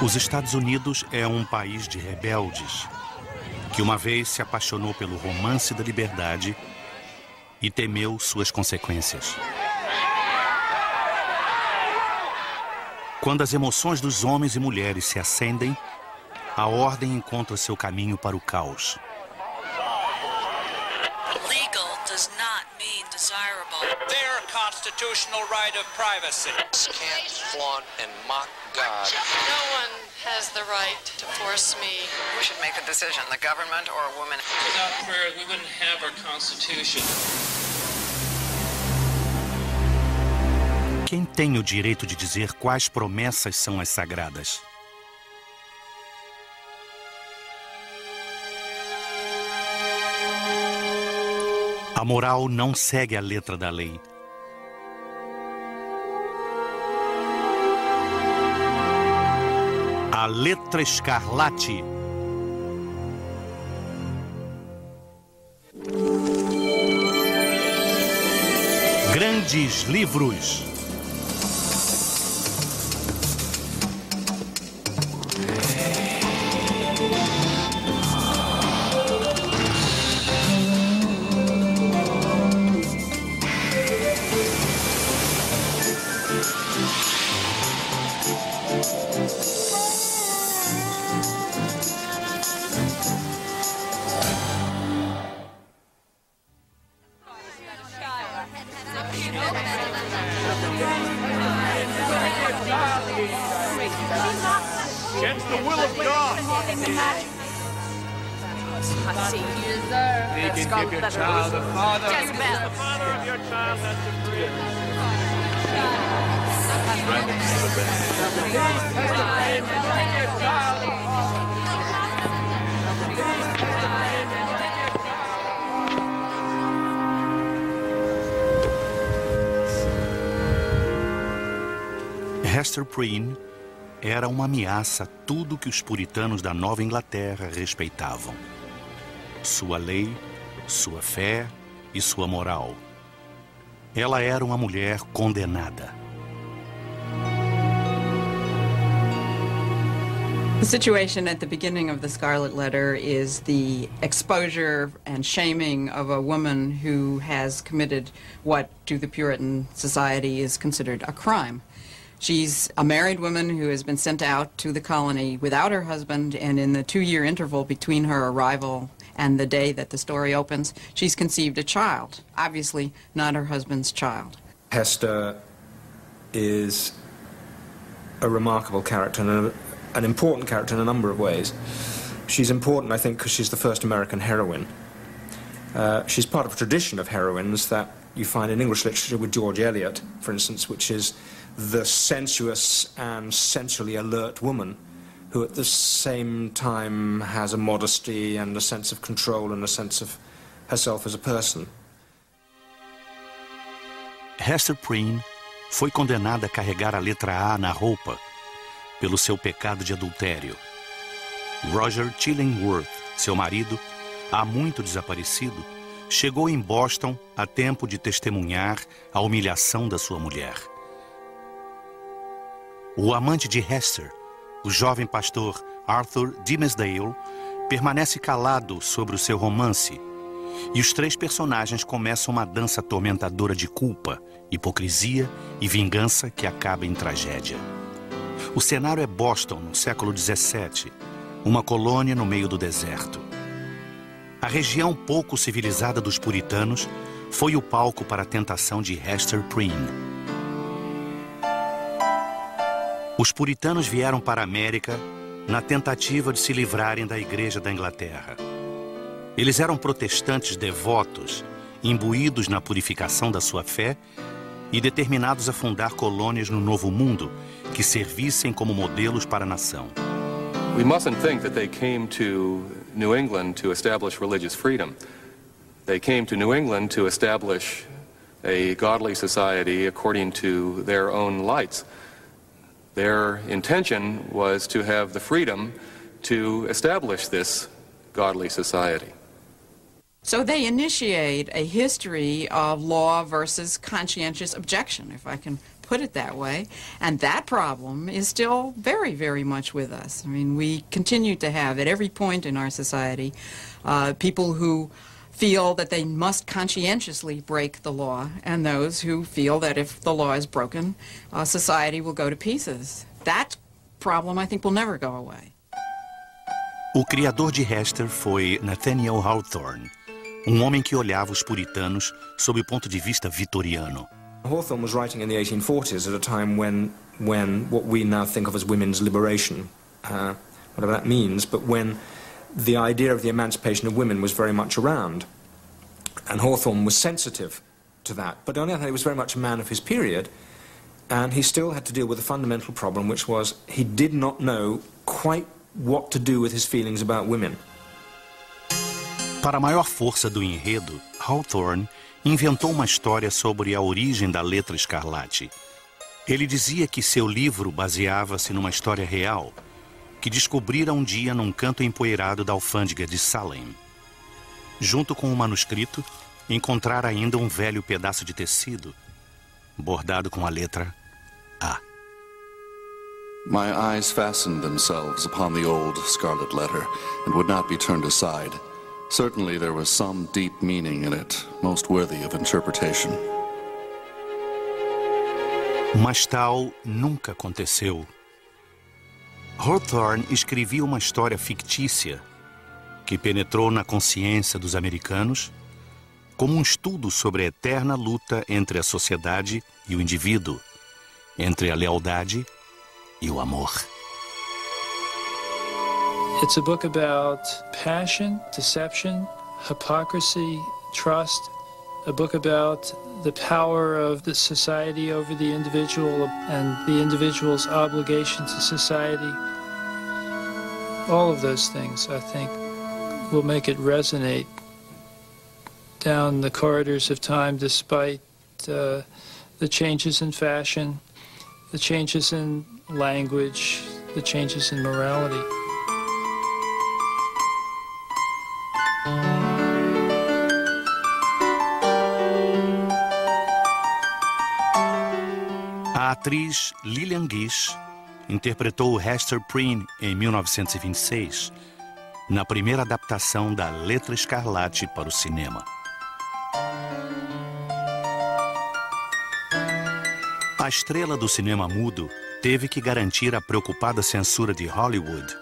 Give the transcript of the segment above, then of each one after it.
Os Estados Unidos é um país de rebeldes que uma vez se apaixonou pelo romance da liberdade e temeu suas consequências. Quando as emoções dos homens e mulheres se acendem, a ordem encontra seu caminho para o caos. Legal does not mean desirable. Their constitutional right of privacy. Can't flaunt and mock God. No one has the right to force me. Who should make the decision, the government or a woman? Without prayer, we wouldn't have our Constitution. Quem tem o direito de dizer quais promessas são as sagradas? A moral não segue a letra da lei. A letra escarlate. Grandes livros. Against the will of God. He can give your child a father. The father of your child has to free. Hester Prynne era uma ameaça a tudo que os puritanos da Nova Inglaterra respeitavam. Sua lei, sua fé e sua moral. Ela era uma mulher condenada. The situation at the beginning of the Scarlet Letter is the exposure and shaming of a woman who has committed what to the Puritan society is considered a crime. She's a married woman who has been sent out to the colony without her husband, and in the 2-year interval between her arrival and the day that the story opens, she's conceived a child, obviously not her husband's child. Hester is a remarkable character and an important character in a number of ways. She's important, I think, because she's the first American heroine. She's part of a tradition of heroines that you find in English literature with George Eliot, for instance, which is the sensuous and sensually alert woman who at the same time has a modesty and a sense of control and a sense of herself as a person. Hester Prynne foi condenada a carregar a letra A na roupa pelo seu pecado de adultério. Roger Chillingworth, seu marido, há muito desaparecido, chegou em Boston a tempo de testemunhar a humilhação da sua mulher. O amante de Hester, o jovem pastor Arthur Dimmesdale, permanece calado sobre o seu romance, e os 3 personagens começam uma dança atormentadora de culpa, hipocrisia e vingança que acaba em tragédia. O cenário é Boston, no século XVII, uma colônia no meio do deserto. A região pouco civilizada dos puritanos foi o palco para a tentação de Hester Prynne. Os puritanos vieram para a América na tentativa de se livrarem da Igreja da Inglaterra. Eles eram protestantes devotos, imbuídos na purificação da sua fé e determinados a fundar colônias no Novo Mundo que servissem como modelos para a nação. We mustn't think that they came to New England to establish religious freedom. They came to New England to establish a godly society according to their own lights. Their intention was to have the freedom to establish this godly society. So they initiate a history of law versus conscientious objection, if I can put it that way. And that problem is still very, very much with us. I mean, we continue to have, at every point in our society, people who feel that they must conscientiously break the law, and those who feel that if the law is broken, society will go to pieces. That problem, I think, will never go away. O criador de Hester foi Nathaniel Hawthorne, homem que olhava os puritanos sob o ponto de vista vitoriano. Hawthorne was writing in the 1840s at a time when what we now think of as women's liberation, whatever that means, but when the idea of the emancipation of women was very much around. And Hawthorne was sensitive to that. But on the other hand, he was very much a man of his period, and he still had to deal with a fundamental problem, which was he did not know quite what to do with his feelings about women. Para maior força do enredo, Hawthorne inventou uma história sobre a origem da letra escarlate. Ele dizia que seu livro baseava-se numa história real, que descobrira um dia num canto empoeirado da alfândega de Salem. Junto com o manuscrito, encontrara ainda um velho pedaço de tecido, bordado com a letra A. My eyes fastened themselves upon the old scarlet letter and would not be turned aside. Certainly there was some deep meaning in it, most worthy of interpretation. Mas tal nunca aconteceu. Hawthorne escrevia uma história fictícia que penetrou na consciência dos americanos como um estudo sobre a eterna luta entre a sociedade e o indivíduo, entre a lealdade e o amor. It's a book about passion, deception, hypocrisy, trust. A book about the power of the society over the individual and the individual's obligation to society. All of those things, I think, will make it resonate down the corridors of time despite the changes in fashion, the changes in language, the changes in morality. A atriz Lillian Gish interpretou Hester Prynne em 1926, na primeira adaptação da Letra Escarlate para o cinema. A estrela do cinema mudo teve que garantir à preocupada censura de Hollywood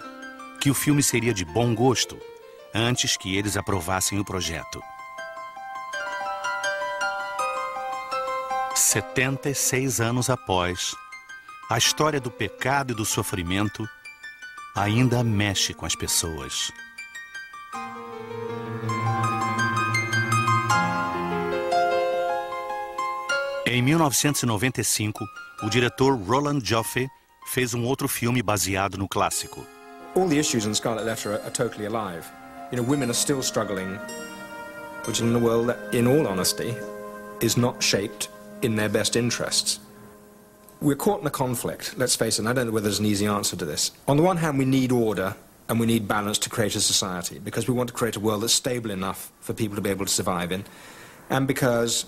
que o filme seria de bom gosto antes que eles aprovassem o projeto. 76 anos após, a história do pecado e do sofrimento ainda mexe com as pessoas. Em 1995, o diretor Roland Joffe fez um outro filme baseado no clássico. All the issues in Scarlet Letter are totally alive. You know, women are still struggling, which in a world that, in all honesty, is not shaped in their best interests. We're caught in a conflict, let's face it, and I don't know whether there's an easy answer to this. On the one hand, we need order and we need balance to create a society, because we want to create a world that's stable enough for people to be able to survive in, and because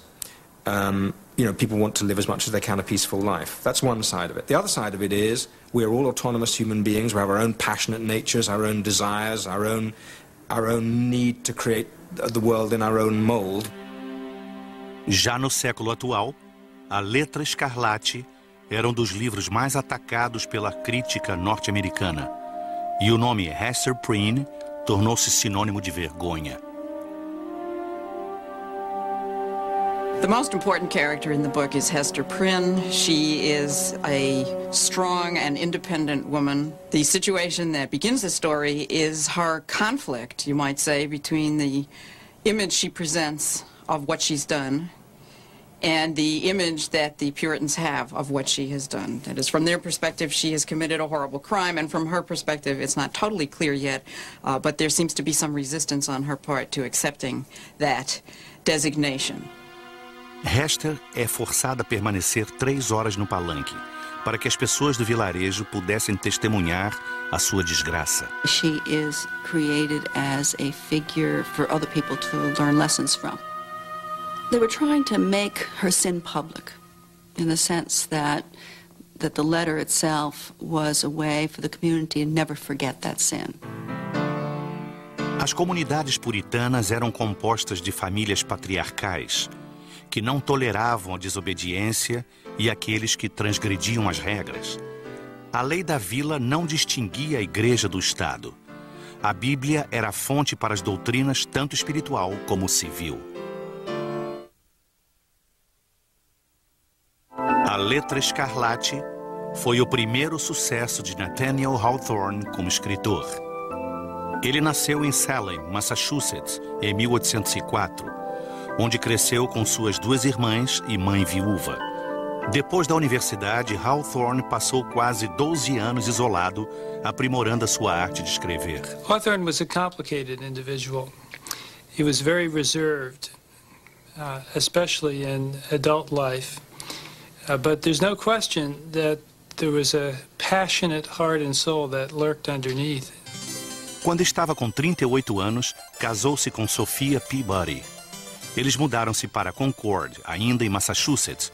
you know, people want to live as much as they can a peaceful life. That's one side of it. The other side of it is we're all autonomous human beings. We have our own passionate natures, our own desires, our own need to create the world in our own mold. Já no século atual, a Letra Escarlate era um dos livros mais atacados pela crítica norte-americana, e o nome Hester Prynne tornou-se sinônimo de vergonha. The most important character in the book is Hester Prynne. She is a strong and independent woman. The situation that begins the story is her conflict, you might say, between the image she presents of what she's done and the image that the Puritans have of what she has done. That is, from their perspective, she has committed a horrible crime, and from her perspective, it's not totally clear yet, but there seems to be some resistance on her part to accepting that designation. Hester é forçada a permanecer 3 horas no palanque, para que as pessoas do vilarejo pudessem testemunhar a sua desgraça. She is created as a figure for other people to learn lessons from. They were trying to make her sin public, in the sense that the letter itself was a way for the community to never forget that sin. As comunidades puritanas eram compostas de famílias patriarcais, que não toleravam a desobediência e aqueles que transgrediam as regras. A lei da vila não distinguia a igreja do Estado. A Bíblia era a fonte para as doutrinas tanto espiritual como civil. A Letra Escarlate foi o primeiro sucesso de Nathaniel Hawthorne como escritor. Ele nasceu em Salem, Massachusetts, em 1804, onde cresceu com suas 2 irmãs e mãe viúva. Depois da universidade, Hawthorne passou quase 12 anos isolado, aprimorando a sua arte de escrever. Hawthorne was a complicated individual. He was very reserved, especially in adult life. But there's no question that there was a passionate heart and soul that lurked underneath. Quando estava com 38 anos, casou-se com Sophia Peabody. Eles mudaram-se para Concord, ainda em Massachusetts,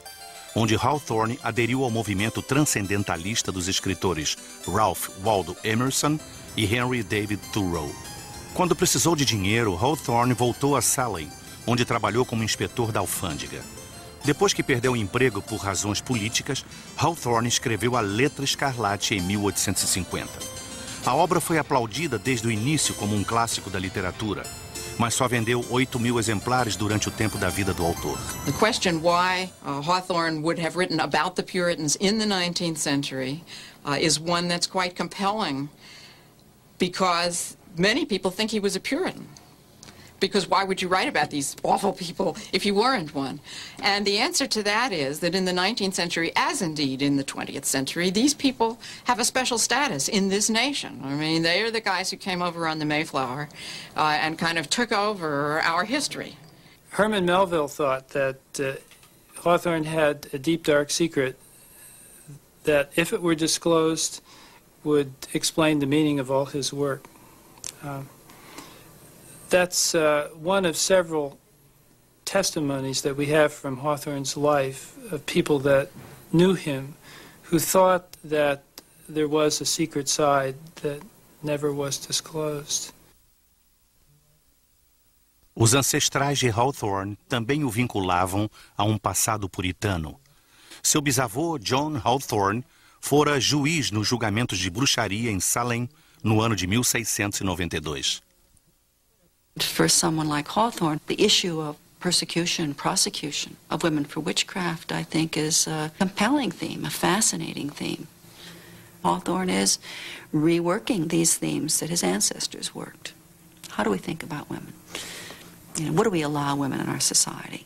onde Hawthorne aderiu ao movimento transcendentalista dos escritores Ralph Waldo Emerson e Henry David Thoreau. Quando precisou de dinheiro, Hawthorne voltou a Salem, onde trabalhou como inspetor da alfândega. Depois que perdeu o emprego por razões políticas, Hawthorne escreveu A Letra Escarlate em 1850. A obra foi aplaudida desde o início como um clássico da literatura, mas só vendeu 8.000 exemplares durante o tempo da vida do autor. The question why Hawthorne would have written about the Puritans in the 19th century is one that's quite compelling, because many people think he was a Puritan. Because why would you write about these awful people if you weren't one? And the answer to that is that in the 19th century, as indeed in the 20th century, these people have a special status in this nation. I mean, they are the guys who came over on the Mayflower and kind of took over our history. Herman Melville thought that Hawthorne had a deep, dark secret that, if it were disclosed, would explain the meaning of all his work. That's one of several testimonies that we have from Hawthorne's life of people that knew him, who thought that there was a secret side that never was disclosed. Os ancestrais de Hawthorne também o vinculavam a um passado puritano. Seu bisavô, John Hawthorne, fora juiz nos julgamentos de bruxaria em Salem no ano de 1692. For someone like Hawthorne, the issue of persecution and prosecution of women for witchcraft, I think, is a compelling theme, a fascinating theme. Hawthorne is reworking these themes that his ancestors worked. How do we think about women? You know, what do we allow women in our society?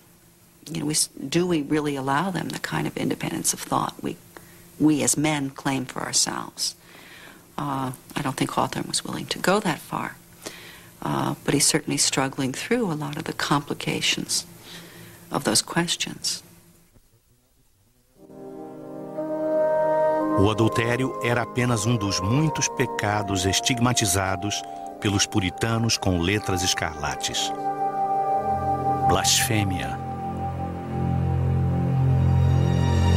You know, do we really allow them the kind of independence of thought we as men claim for ourselves? I don't think Hawthorne was willing to go that far. But he's certainly struggling through a lot of the complications of those questions. O adultério era apenas um dos muitos pecados estigmatizados pelos puritanos com letras escarlates. Blasfêmia,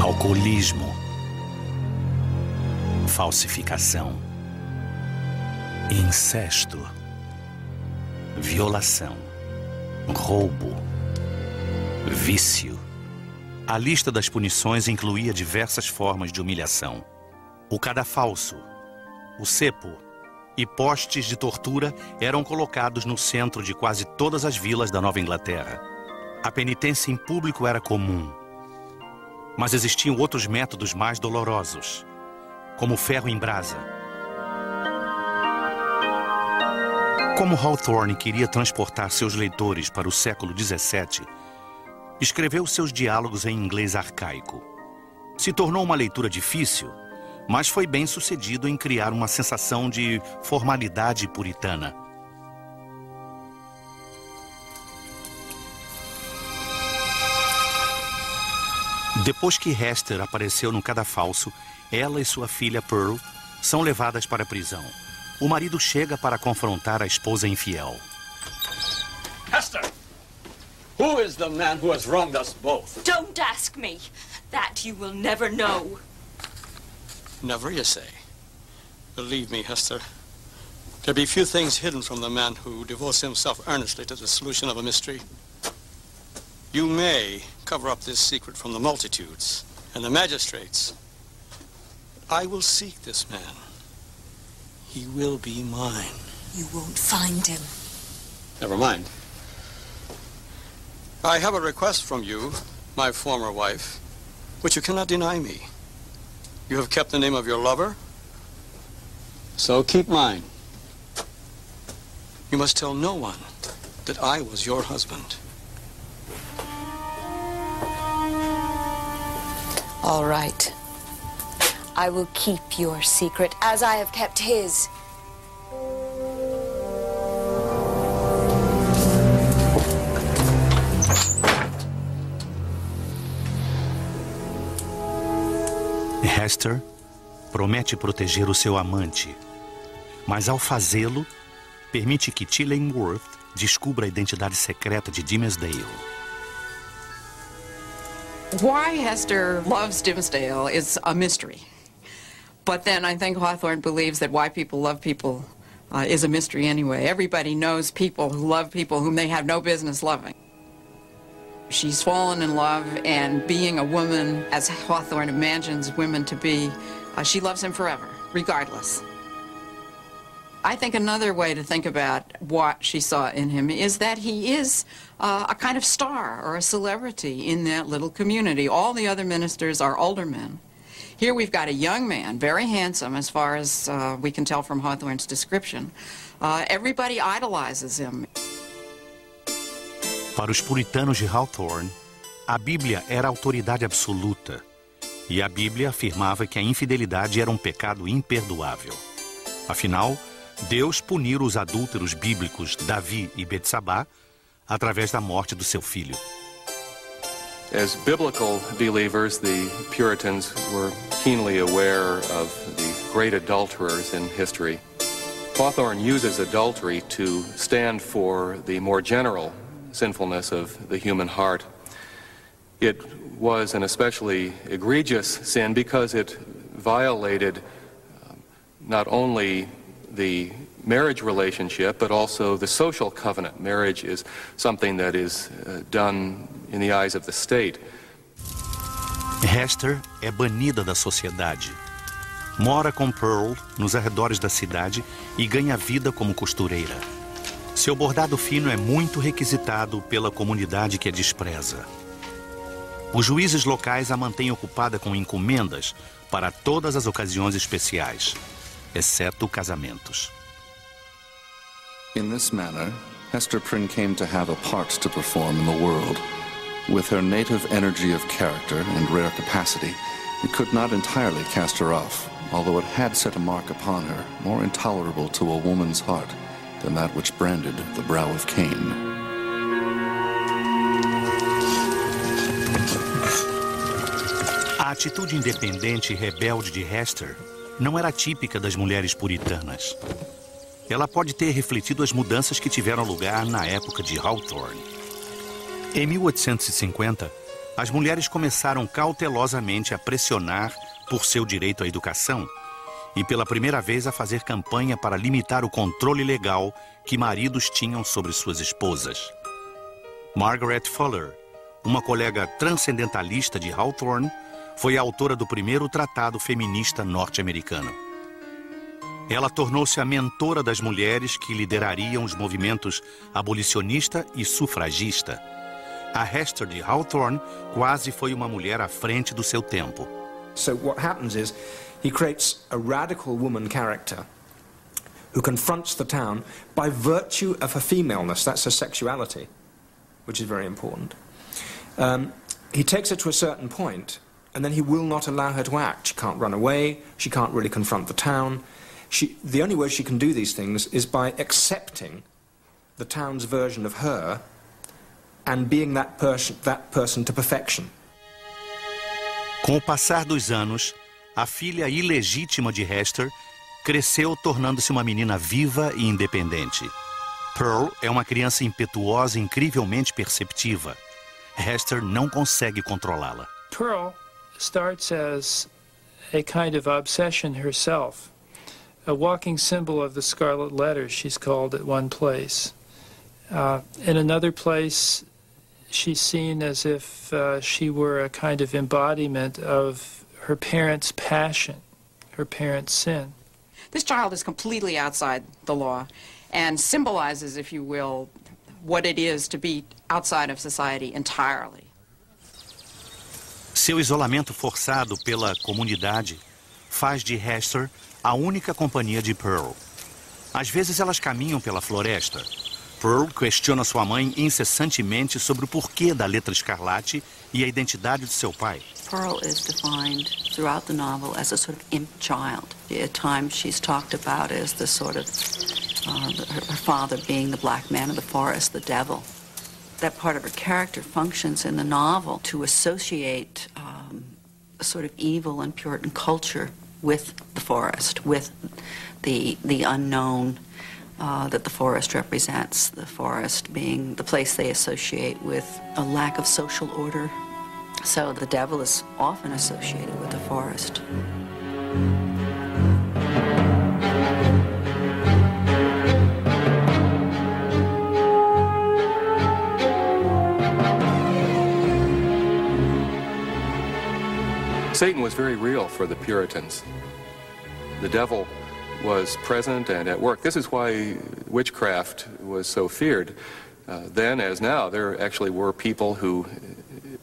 alcoolismo, falsificação, incesto, violação, roubo, vício. A lista das punições incluía diversas formas de humilhação. O cadafalso, o cepo e postes de tortura eram colocados no centro de quase todas as vilas da Nova Inglaterra. A penitência em público era comum, mas existiam outros métodos mais dolorosos, como o ferro em brasa. Como Hawthorne queria transportar seus leitores para o século XVII, escreveu seus diálogos em inglês arcaico. Se tornou uma leitura difícil, mas foi bem sucedido em criar uma sensação de formalidade puritana. Depois que Hester apareceu no cadafalso, ela e sua filha Pearl são levadas para a prisão. O marido chega para confrontar a esposa infiel. Hester! Who is the man who has wronged us both? Don't ask me. That you will never know. Never, you say? Believe me, Hester. There be few things hidden from the man who devotes himself earnestly to the solution of a mystery. You may cover up this secret from the multitudes and the magistrates. I will seek this man. He will be mine. You won't find him. Never mind. I have a request from you, my former wife, which you cannot deny me. You have kept the name of your lover, so keep mine. You must tell no one that I was your husband. All right. I will keep your secret as I have kept his. Hester promete proteger o seu amante, mas ao fazê-lo, permite que Chillingworth descubra a identidade secreta de Dimmesdale. Why Hester loves Dimmesdale is a mystery. But then I think Hawthorne believes that why people love people is a mystery anyway. Everybody knows people who love people whom they have no business loving. She's fallen in love, and being a woman, as Hawthorne imagines women to be, she loves him forever, regardless. I think another way to think about what she saw in him is that he is a kind of star or a celebrity in that little community. All the other ministers are older men. Here we've got a young man, very handsome as far as we can tell from Hawthorne's description. Everybody idolizes him. Para os puritanos de Hawthorne, a Bíblia era a autoridade absoluta. E a Bíblia afirmava que a infidelidade era um pecado imperdoável. Afinal, Deus punira os adúlteros bíblicos Davi e Betsabá através da morte do seu filho. As biblical believers, the Puritans were keenly aware of the great adulterers in history. Hawthorne uses adultery to stand for the more general sinfulness of the human heart. It was an especially egregious sin because it violated not only the marriage relationship, but also the social covenant. Marriage is something that is done in the eyes of the state. Hester é banida da sociedade. Mora com Pearl nos arredores da cidade e ganha vida como costureira. Seu bordado fino é muito requisitado pela comunidade que a despreza. Os juízes locais a mantêm ocupada com encomendas para todas as ocasiões especiais, exceto casamentos. In this manner, Hester Prynne came to have a part to perform in the world. With her native energy of character and rare capacity, it could not entirely cast her off, although it had set a mark upon her more intolerable to a woman's heart than that which branded the brow of Cain. A atitude independente e rebelde de Hester não era típica das mulheres puritanas. Ela pode ter refletido as mudanças que tiveram lugar na época de Hawthorne. Em 1850, as mulheres começaram cautelosamente a pressionar por seu direito à educação e pela primeira vez a fazer campanha para limitar o controle legal que maridos tinham sobre suas esposas. Margaret Fuller, uma colega transcendentalista de Hawthorne, foi a autora do primeiro tratado feminista norte-americano. Ela tornou-se a mentora das mulheres que liderariam os movimentos abolicionista e sufragista. A Hester de Hawthorne quase foi uma mulher à frente do seu tempo. So what happens is he creates a radical woman character who confronts the town by virtue of her femaleness. That's her sexuality, which is very important. He takes her to a certain point, and then he will not allow her to act. She can't run away. She can't really confront the town. The only way she can do these things is by accepting the town's version of her and being that person to perfection. Com o passar dos anos, a filha ilegítima de Hester cresceu tornando-se uma menina viva e independente. Pearl é uma criança impetuosa e incrivelmente perceptiva. Hester não consegue controlá-la. Pearl starts as a kind of obsession herself. A walking symbol of the Scarlet Letter, she's called at one place. In another place, she's seen as if she were a kind of embodiment of her parents' passion, her parents' sin. This child is completely outside the law and symbolizes, if you will, what it is to be outside of society entirely. Seu isolamento forçado pela comunidade faz de Hester a única companhia de Pearl. Às vezes elas caminham pela floresta. Pearl questiona sua mãe incessantemente sobre o porquê da letra escarlate e a identidade de seu pai. Pearl is defined throughout the novel as a sort of imp child. At times she's talked about as the sort of, her father being the black man of the forest, the devil. That part of her character functions in the novel to associate a sort of evil and Puritan culture with the forest, with the unknown that the forest represents, the forest being the place they associate with a lack of social order. So the devil is often associated with the forest. Satan was very real for the Puritans. The devil was present and at work. This is why witchcraft was so feared. Then, as now, there actually were people who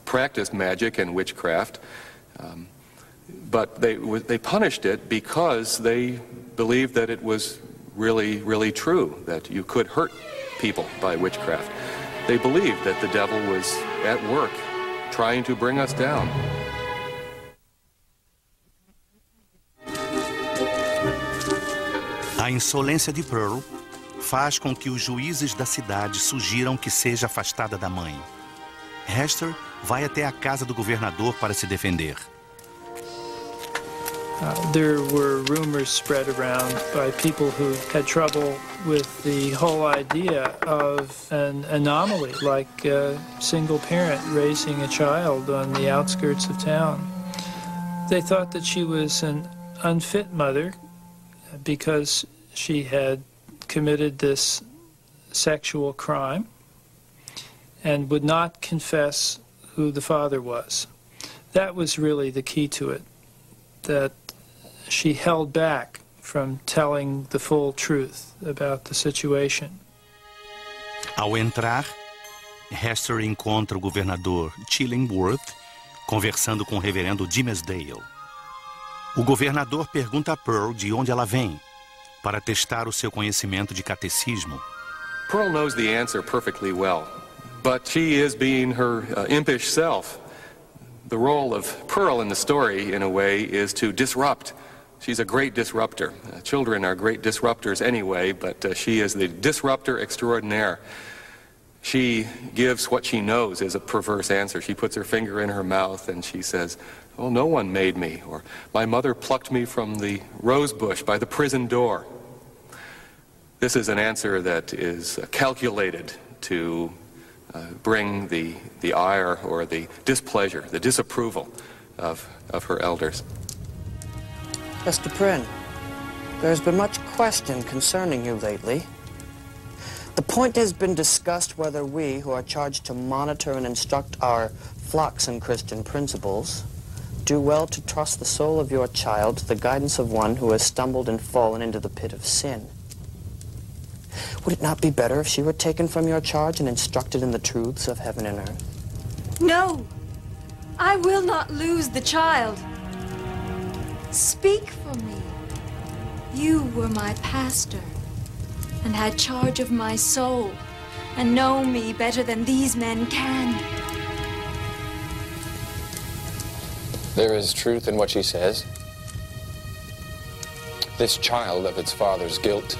practiced magic and witchcraft, but they punished it because they believed that it was really, really true, that you could hurt people by witchcraft. They believed that the devil was at work trying to bring us down. A insolência de Pearl faz com que os juízes da cidade sugiram que seja afastada da mãe. Hester vai até a casa do governador para se defender. There were rumors spread around by people who had trouble with the whole idea of an anomaly, like a single parent raising a child on the outskirts of town. They thought that she was an unfit mother because she had committed this sexual crime and would not confess who the father was. That was really the key to it, that she held back from telling the full truth about the situation. Ao entrar, Hester encontra o governador Chillingworth conversando com o reverendo Dimmesdale. O governador pergunta a Pearl de onde ela vem, para testar o seu conhecimento de catecismo. Pearl knows the answer perfectly well, but she is being her impish self. The role of Pearl in the story, in a way, is to disrupt. She's a great disruptor. Children are great disruptors anyway, but she is the disruptor extraordinaire. She gives what she knows is a perverse answer. She puts her finger in her mouth and she says, "Oh, no one made me," or "My mother plucked me from the rose bush by the prison door." This is an answer that is calculated to bring the ire or the displeasure, the disapproval of her elders. Mr. Prynne, there has been much question concerning you lately. The point has been discussed whether we, who are charged to monitor and instruct our flocks in Christian principles, do well to trust the soul of your child to the guidance of one who has stumbled and fallen into the pit of sin. Would it not be better if she were taken from your charge and instructed in the truths of heaven and earth? No! I will not lose the child. Speak for me. You were my pastor and had charge of my soul and know me better than these men can. There is truth in what she says. This child of its father's guilt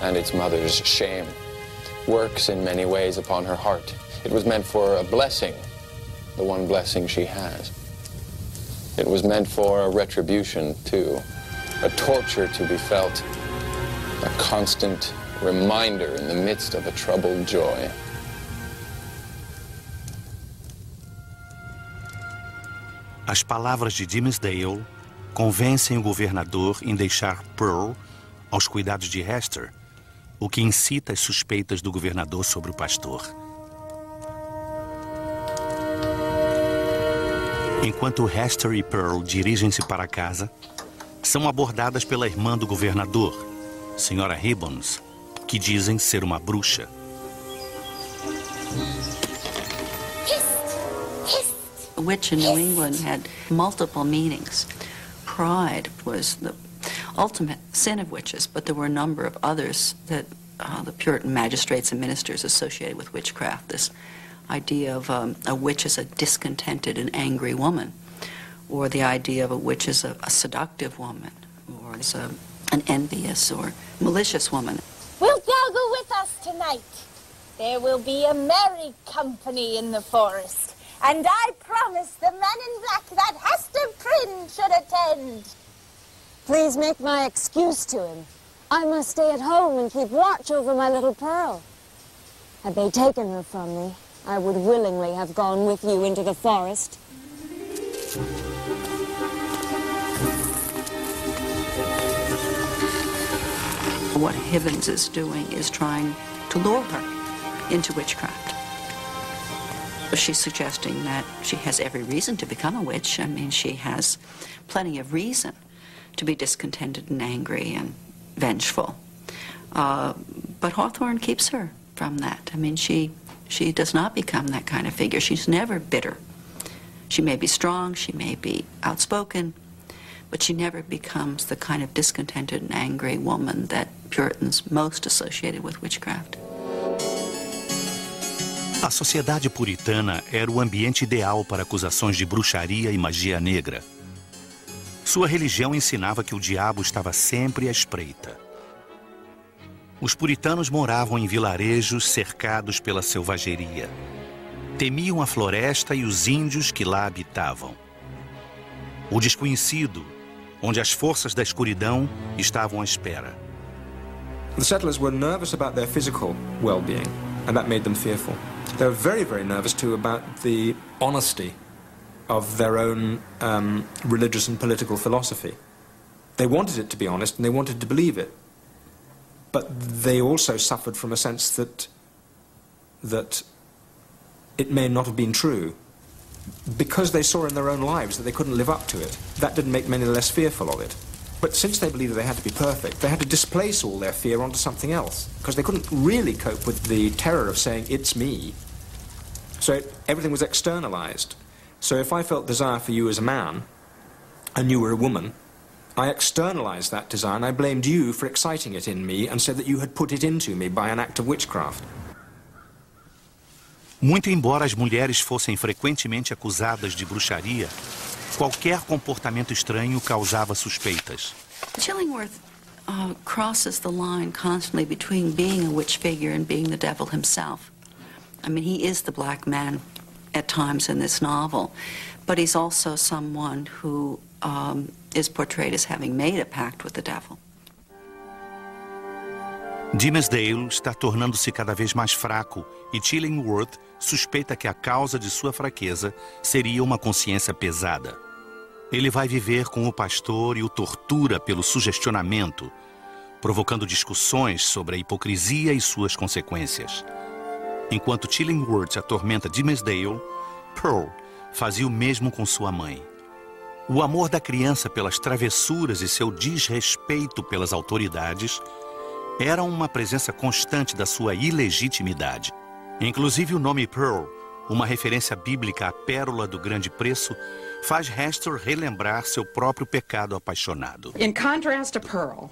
and its mother's shame works in many ways upon her heart. It was meant for a blessing, the one blessing she has. It was meant for a retribution, too, a torture to be felt, a constant reminder in the midst of a troubled joy. As palavras de Dimmesdale convencem o governador em deixar Pearl aos cuidados de Hester, o que incita as suspeitas do governador sobre o pastor. Enquanto Hester e Pearl dirigem-se para casa, são abordadas pela irmã do governador, Sra. Ribbons, que dizem ser uma bruxa. A witch in New England had multiple meanings. Pride was the ultimate sin of witches, but there were a number of others that the Puritan magistrates and ministers associated with witchcraft. This idea of a witch as a discontented and angry woman, or the idea of a witch as a seductive woman, or as an envious or malicious woman. Wilt thou go with us tonight? There will be a merry company in the forest, and I promise the man in black that Hester Prynne should attend. Please make my excuse to him. I must stay at home and keep watch over my little Pearl. Had they taken her from me, I would willingly have gone with you into the forest. What Hibbins is doing is trying to lure her into witchcraft. She's suggesting that she has every reason to become a witch. I mean, she has plenty of reason to be discontented and angry and vengeful. But Hawthorne keeps her from that. I mean, she does not become that kind of figure. She's never bitter. She may be strong, she may be outspoken, but she never becomes the kind of discontented and angry woman that Puritans most associated with witchcraft. A sociedade puritana era o ambiente ideal para acusações de bruxaria e magia negra. Sua religião ensinava que o diabo estava sempre à espreita. Os puritanos moravam em vilarejos cercados pela selvageria. Temiam a floresta e os índios que lá habitavam. O desconhecido, onde as forças da escuridão estavam à espera. The settlers were nervous about their physical well-being, and that made them fearful. They were very, very nervous too about the honesty of their own religious and political philosophy. They wanted it to be honest and they wanted to believe it. But they also suffered from a sense that it may not have been true. Because they saw in their own lives that they couldn't live up to it, that didn't make them any less fearful of it. But since they believed that they had to be perfect, they had to displace all their fear onto something else, because they couldn't really cope with the terror of saying, it's me. So everything was externalized. So if I felt desire for you as a man, and you were a woman, I externalized that desire and I blamed you for exciting it in me and said that you had put it into me by an act of witchcraft. Muito embora as mulheres fossem frequentemente acusadas de bruxaria, qualquer comportamento estranho causava suspeitas. Chillingworth crosses the line constantly between being a witch figure and being the devil himself. I mean, he is the black man at times in this novel, but he's also someone who is portrayed as having made a pact with the devil. Dimmesdale está tornando-se cada vez mais fraco e Chillingworth suspeita que a causa de sua fraqueza seria uma consciência pesada. Ele vai viver com o pastor e o tortura pelo sugestionamento, provocando discussões sobre a hipocrisia e suas consequências. Enquanto Chillingworth atormenta Dimmesdale, Pearl fazia o mesmo com sua mãe. O amor da criança pelas travessuras e seu desrespeito pelas autoridades era uma presença constante da sua ilegitimidade. Inclusive o nome Pearl, uma referência bíblica à pérola do grande preço, faz Hester relembrar seu próprio pecado apaixonado. In contrast to Pearl,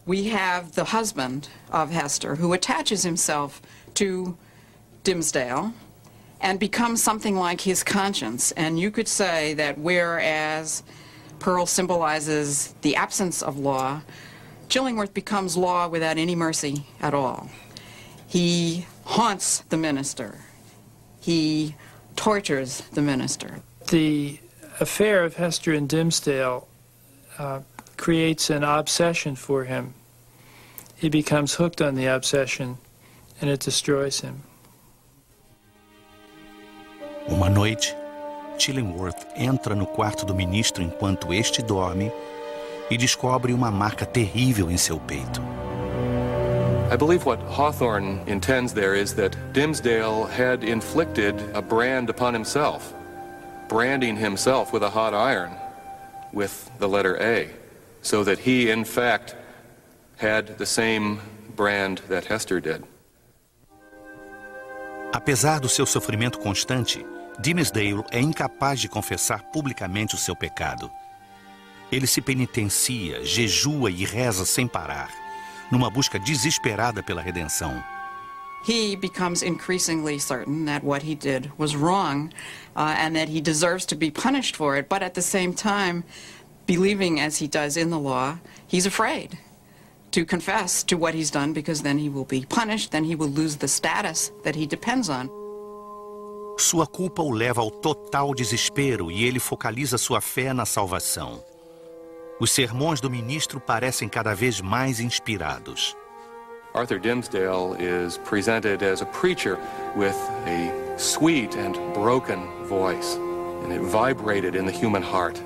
we have the husband of Hester who attaches himself to Dimmesdale and becomes something like his conscience. And you could say that whereas Pearl symbolizes the absence of law, Chillingworth becomes law without any mercy at all. He haunts the minister. He tortures the minister. The affair of Hester and Dimmesdale creates an obsession for him. He becomes hooked on the obsession, and it destroys him. Uma noite, Chillingworth entra no quarto do ministro enquanto este dorme e descobre uma marca terrível em seu peito. I believe what Hawthorne intends there is that Dimmesdale had inflicted a brand upon himself, branding himself with a hot iron, with the letter A, so that he, in fact, had the same brand that Hester did. Apesar do seu sofrimento constante, Dimmesdale é incapaz de confessar publicamente o seu pecado. Ele se penitencia, jejua e reza sem parar, numa busca desesperada pela redenção. He becomes increasingly certain that what he did was wrong and that he deserves to be punished for it, but at the same time, believing as he does in the law, he's afraid to confess to what he's done because then he will be punished, then he will lose the status that he depends on. Sua culpa o leva ao total desespero e ele focaliza sua fé na salvação. Os sermões do ministro parecem cada vez mais inspirados. Arthur Dimmesdale is presented as a preacher with a sweet and broken voice, and it vibrated in the human heart.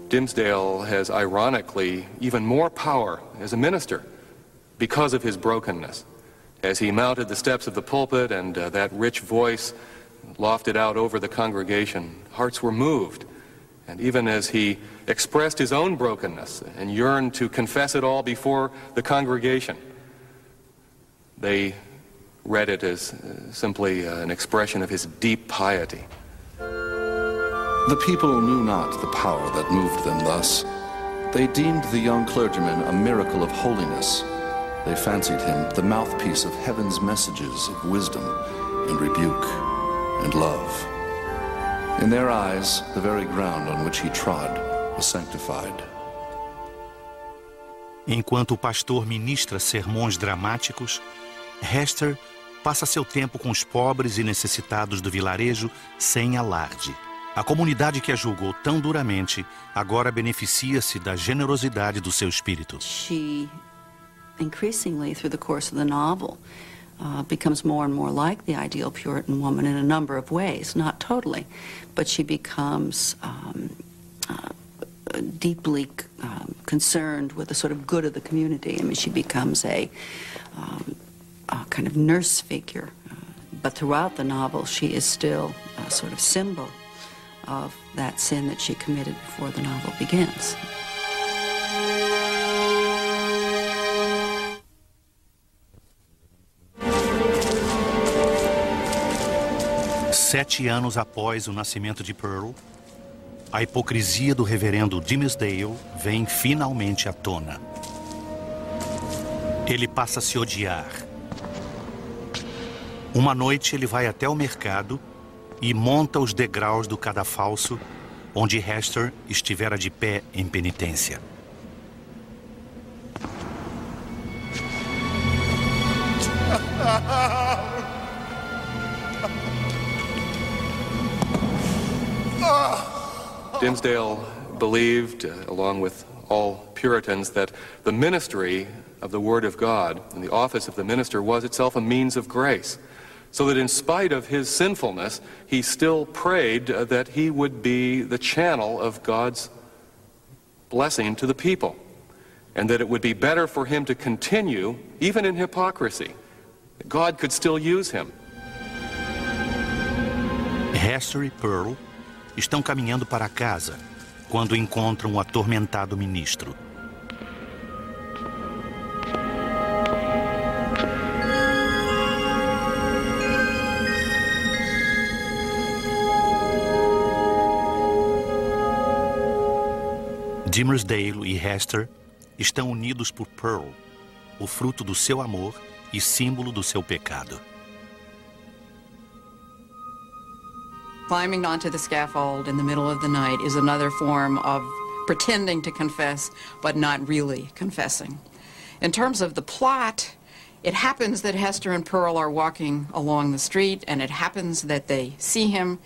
Dimmesdale has ironically even more power as a minister because of his brokenness. As he mounted the steps of the pulpit and that rich voice lofted out over the congregation, hearts were moved. And even as he expressed his own brokenness and yearned to confess it all before the congregation, they read it as simply an expression of his deep piety. The people knew not the power that moved them thus. They deemed the young clergyman a miracle of holiness. They fancied him the mouthpiece of heaven's messages of wisdom and rebuke and love. In their eyes, the very ground on which he trod was sanctified. Enquanto o pastor ministra sermões dramáticos, Hester passa seu tempo com os pobres e necessitados do vilarejo sem alarde. A comunidade que a julgou tão duramente agora beneficia-se da generosidade do seu espírito. She, increasingly through the course of the novel, becomes more and more like the ideal Puritan woman in a number of ways, not totally, but she becomes deeply concerned with the sort of good of the community. I mean, she becomes a kind of nurse figure, but throughout the novel she is still a sort of symbol of that sin that she committed before the novel begins. Sete anos após o nascimento de Pearl, a hipocrisia do reverendo Dimmesdale vem finalmente à tona. Ele passa a se odiar. Uma noite ele vai até o mercado e monta os degraus do cadafalso onde Hester estivera de pé em penitência. Dimmesdale believed, along with all Puritans, that the ministry of the Word of God and the office of the minister was itself a means of grace. So that in spite of his sinfulness, he still prayed that he would be the channel of God's blessing to the people. And that it would be better for him to continue, even in hypocrisy. God could still use him. Hester e Pearl estão caminhando para casa quando encontram o atormentado ministro. Dimmesdale e Hester estão unidos por Pearl, o fruto do seu amor e símbolo do seu pecado. Climbing onto the scaffold in the middle of the night is another form of pretending to confess, but not really confessing. In terms of the plot, it happens that Hester and Pearl are walking along the street, and it happens that they see him.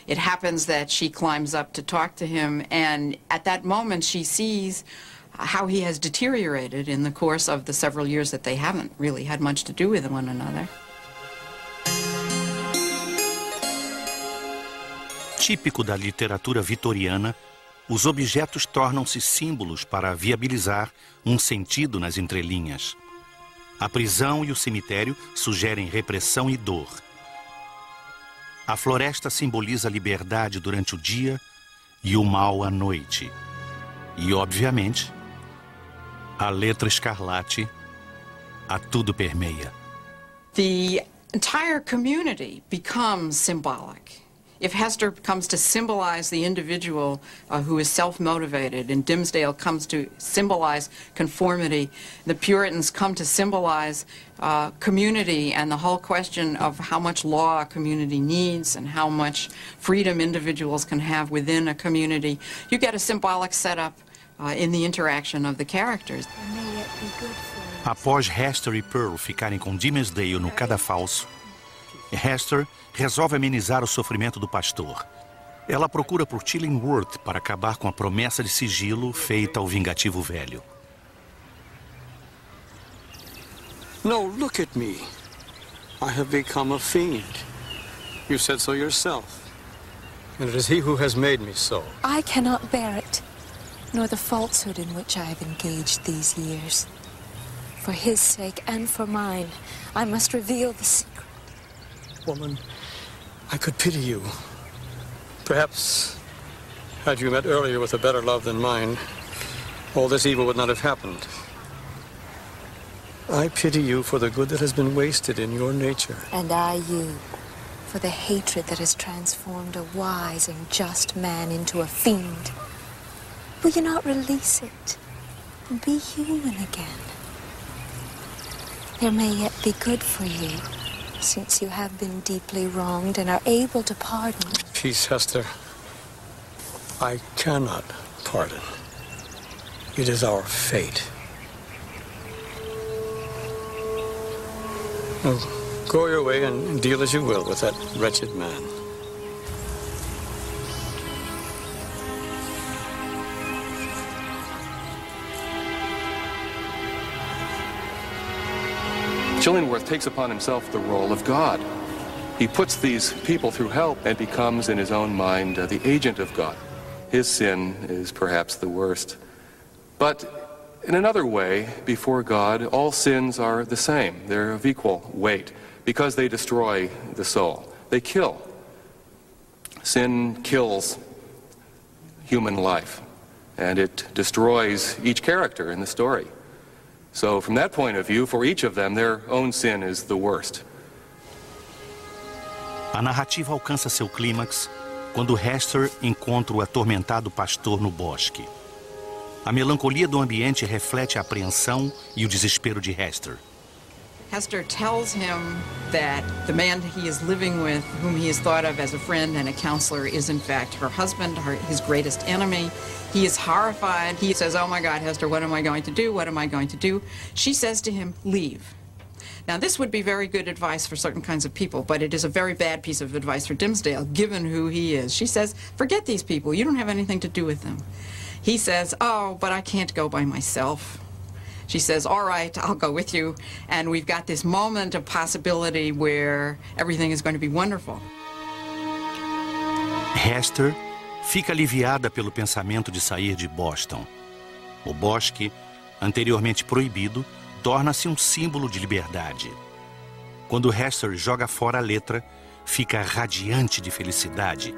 It happens that she climbs up to talk to him, and at that moment she sees how he has deteriorated in the course of the several years that they haven't really had much to do with one another. Típico da literatura vitoriana, os objetos tornam-se símbolos para viabilizar um sentido nas entrelinhas. A prisão e o cemitério sugerem repressão e dor. A floresta simboliza a liberdade durante o dia e o mal à noite. E, obviamente, a letra escarlate a tudo permeia. The entire community becomes symbolic. If Hester comes to symbolize the individual who is self-motivated, and Dimmesdale comes to symbolize conformity, the Puritans come to symbolize community and the whole question of how much law a community needs and how much freedom individuals can have within a community, you get a symbolic setup in the interaction of the characters. Após Hester e Pearl ficarem com Dimmesdale no cadafalso, Hester resolve amenizar o sofrimento do pastor. Ela procura por Chillingworth para acabar com a promessa de sigilo feita ao vingativo velho. No, look at me. I have become a fiend. You said so yourself. And it is he who has made me so. I cannot bear it, nor the falsehood in which I have engaged these years. For his sake and for mine, I must reveal the secret. Woman, I could pity you. Perhaps, had you met earlier with a better love than mine, all this evil would not have happened. I pity you for the good that has been wasted in your nature. And I you, for the hatred that has transformed a wise and just man into a fiend. Will you not release it and be human again? There may yet be good for you, since you have been deeply wronged and are able to pardon. Peace, Hester. I cannot pardon. It is our fate. Now, go your way and deal as you will with that wretched man. Chillingworth takes upon himself the role of God. He puts these people through hell and becomes, in his own mind, the agent of God. His sin is perhaps the worst. But in another way, before God, all sins are the same. They're of equal weight because they destroy the soul. They kill. Sin kills human life, and it destroys each character in the story. So from that point of view, for each of them, their own sin is the worst. A narrativa alcança seu clímax quando Hester encontra o atormentado pastor no bosque. A melancolia do ambiente reflete a apreensão e o desespero de Hester. Hester tells him that the man he is living with, whom he has thought of as a friend and a counselor, is in fact her husband, his greatest enemy. He is horrified. He says, "Oh my God, Hester, what am I going to do? What am I going to do?" She says to him, "Leave." Now, this would be very good advice for certain kinds of people, but it is a very bad piece of advice for Dimmesdale, given who he is. She says, "Forget these people. You don't have anything to do with them." He says, "Oh, but I can't go by myself." She says, "All right, I'll go with you." And we've got this moment of possibility where everything is going to be wonderful. Hester fica aliviada pelo pensamento de sair de Boston. O bosque, anteriormente proibido, torna-se um símbolo de liberdade. Quando Hester joga fora a letra, fica radiante de felicidade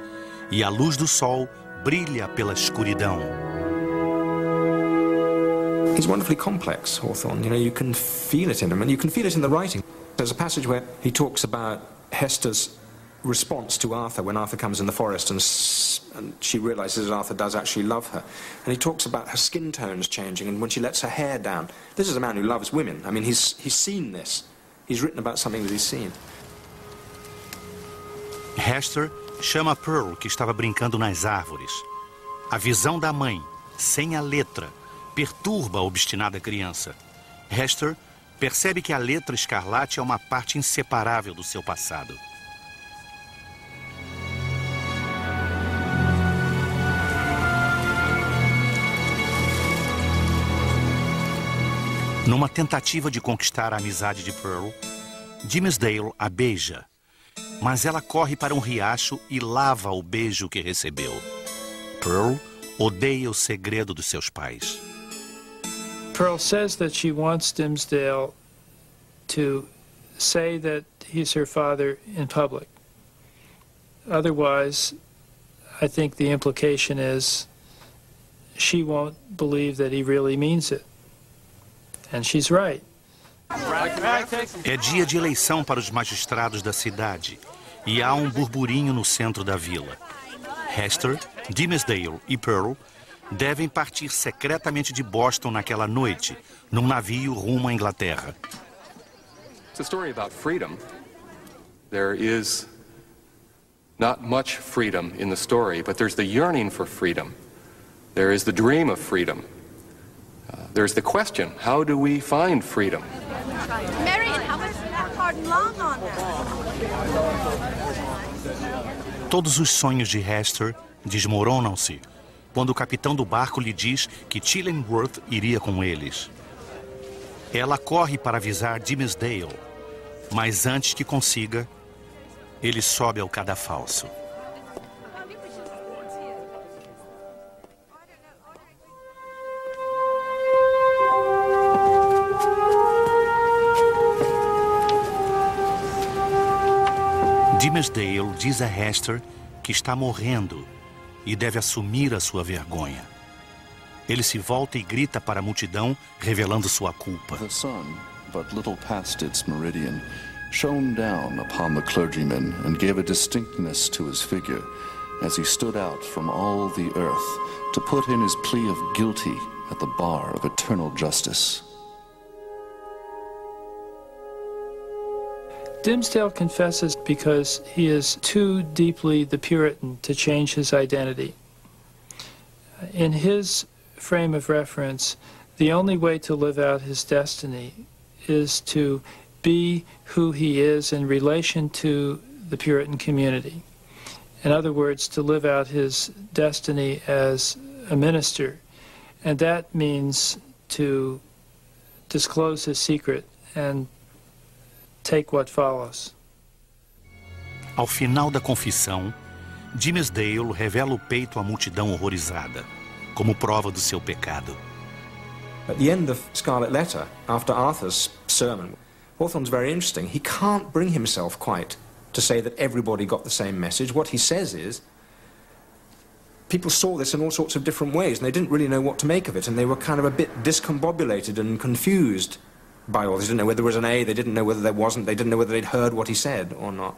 e a luz do sol brilha pela escuridão. He's wonderfully complex, Hawthorne. You know, you can feel it in him, and you can feel it in the writing. There's a passage where he talks about Hester's response to Arthur when Arthur comes in the forest and she realizes that Arthur does actually love her. And he talks about her skin tones changing and when she lets her hair down. This is a man who loves women. I mean, he's seen this. He's written about something that he's seen. Hester chama Pearl, que estava brincando nas árvores. A visão da mãe, sem a letra, perturba a obstinada criança. Hester percebe que a letra escarlate é uma parte inseparável do seu passado. Numa tentativa de conquistar a amizade de Pearl, Dimmesdale a beija, mas ela corre para um riacho e lava o beijo que recebeu. Pearl odeia o segredo dos seus pais. Pearl says that she wants Dimmesdale to say that he's her father in public. Otherwise, I think the implication is she won't believe that he really means it. And she's right. É dia de eleição para os magistrados da cidade e há um burburinho no centro da vila. Hester, Dimmesdale e Pearl devem partir secretamente de Boston naquela noite, num navio rumo à Inglaterra. It's a story about freedom. There is not much freedom in the story, but there's the yearning for freedom. There is the dream of freedom. There's the question, how do we find freedom? Marion, how much is that pardon long on that? Todos os sonhos de Hester desmoronam-se quando o capitão do barco lhe diz que Chillingworth iria com eles. Ela corre para avisar Dimmesdale, mas antes que consiga, ele sobe ao cadafalso. Dimmesdale diz a Hester que está morrendo e deve assumir a sua vergonha. Ele se volta e grita para a multidão, revelando sua culpa. The sun, but little past its meridian, shone down upon the clergyman and gave a distinctness to his figure as he stood out from all the earth to put in his plea of guilty at the bar of eternal justice. Dimmesdale confesses because he is too deeply the Puritan to change his identity. In his frame of reference, the only way to live out his destiny is to be who he is in relation to the Puritan community. In other words, to live out his destiny as a minister. And that means to disclose his secret and take what follows. Ao final da confissão, Dimmesdale revela o peito à multidão horrorizada, como prova do seu pecado. At the end of Scarlet Letter, after Arthur's sermon, Hawthorne's very interesting. He can't bring himself quite to say that everybody got the same message. What he says is, people saw this in all sorts of different ways, and they didn't really know what to make of it, and they were kind of a bit discombobulated and confused by all this. They didn't know whether there was an A, they didn't know whether there wasn't, they didn't know whether they'd heard what he said or not.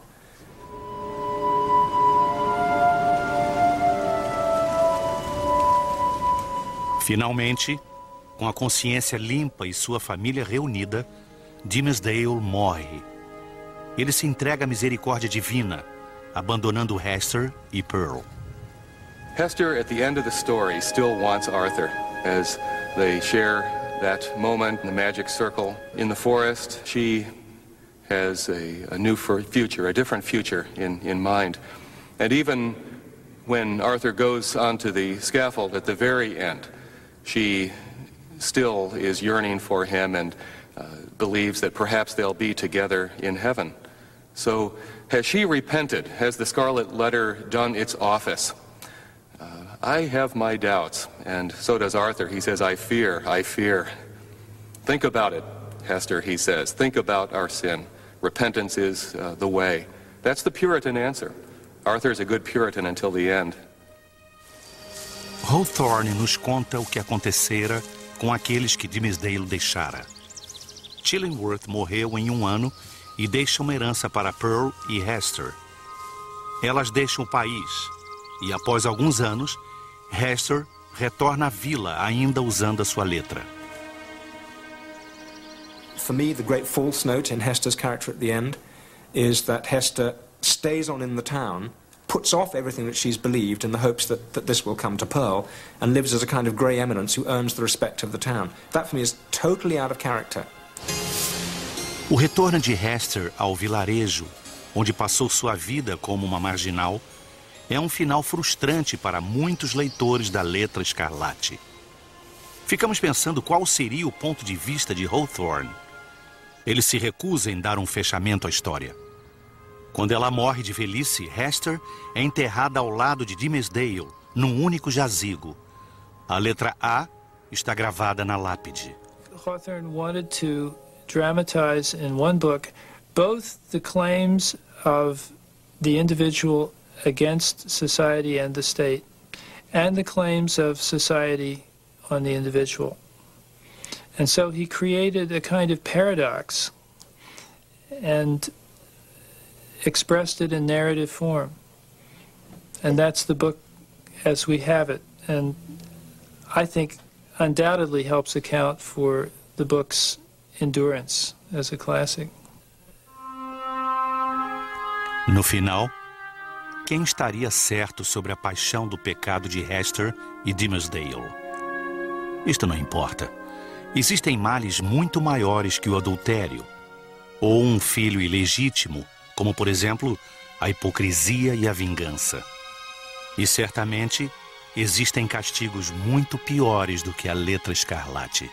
Finalmente, com a consciência limpa e sua família reunida, Dimmesdale morre. Ele se entrega à misericórdia divina, abandonando Hester e Pearl. Hester, at the end of the story, still wants Arthur, as they share that moment in the magic circle in the forest. She has a new future, a different future in mind. And even when Arthur goes onto the scaffold at the very end, she still is yearning for him and believes that perhaps they'll be together in heaven. So has she repented? Has the Scarlet Letter done its office? I have my doubts, and so does Arthur. He says, I fear. Think about it, Hester, he says. Think about our sin. Repentance is the way. That's the Puritan answer. Arthur's a good Puritan until the end. Hawthorne nos conta o que acontecera com aqueles que Dimmesdale deixara. Chillingworth morreu em 1 ano e deixa uma herança para Pearl e Hester. Elas deixam o país e, após alguns anos, Hester retorna à vila ainda usando a sua letra. For me, the great false note in Hester's character at the end is that Hester stays on in the town, puts off everything that she's believed in the hopes that this will come to Pearl, and lives as a kind of grey eminence who earns the respect of the town. That, for me, is totally out of character. O retorno de Hester ao vilarejo, onde passou sua vida como uma marginal, é um final frustrante para muitos leitores da Letra Escarlate. Ficamos pensando qual seria o ponto de vista de Hawthorne. Ele se recusa em dar um fechamento à história. Quando ela morre de velhice, Hester é enterrada ao lado de Dimmesdale, num único jazigo. A letra A está gravada na lápide. Hawthorne wanted to dramatize in one book both the claims of the individual against society and the state, and the claims of society on the individual. And so he created a kind of paradox and expressed it in narrative form. And that's the book as we have it. And I think undoubtedly helps account for the book's endurance as a classic. No final, quem estaria certo sobre a paixão do pecado de Hester e Dimmesdale? Isto não importa. Existem males muito maiores que o adultério, ou um filho ilegítimo, como, por exemplo, a hipocrisia e a vingança. E certamente existem castigos muito piores do que a letra escarlate.